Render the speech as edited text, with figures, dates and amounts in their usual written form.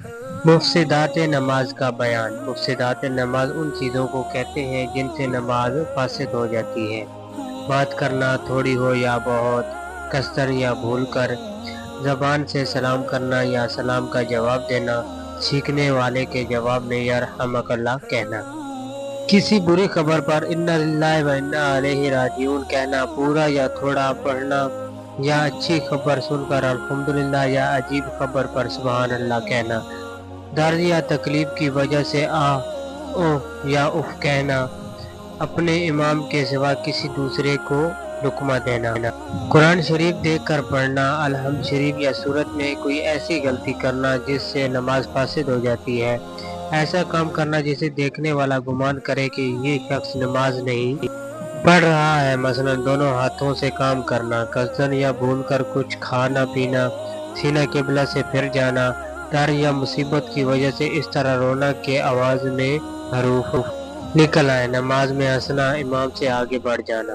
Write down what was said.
مفسدات نماز کا بیان۔ مفسدات نماز ان چیزوں کو کہتے ہیں جن سے نماز فاسد ہو جاتی ہے۔ بات کرنا تھوڑی ہو یا بہت، کثر یا بھول کر، زبان سے سلام کرنا یا سلام کا جواب دینا، سیکھنے والے کے جواب میں یرحمک اللہ کہنا، کسی بری خبر پر انا للہ و انا الیہ راجعون کہنا، پورا یا تھوڑا پڑھنا، یا اچھی خبر سن کر الحمدللہ یا عجیب خبر پر سبحان اللہ کہنا، درد یا تکلیف کی وجہ سے اوہ یا اف کہنا، اپنے امام کے سوا کسی دوسرے کو لقمہ دینا، قرآن شریف دیکھ کر پڑھنا، الحمد شریف یا سورت میں کوئی ایسی غلطی کرنا جس سے نماز فاسد ہو جاتی ہے، ایسا کام کرنا جسے دیکھنے والا گمان کرے کہ یہ شخص نماز نہیں پڑھ رہا ہے، مثلا دونوں ہاتھوں سے کام کرنا، قصدن یا بھول کر کچھ کھانا پینا، سینہ قبلہ سے پھر جانا، ڈر یا مصیبت کی وجہ سے اس طرح رونا کہ آواز میں حروف نکل آئے، نماز میں ہنسنا، امام سے آگے بڑھ جانا۔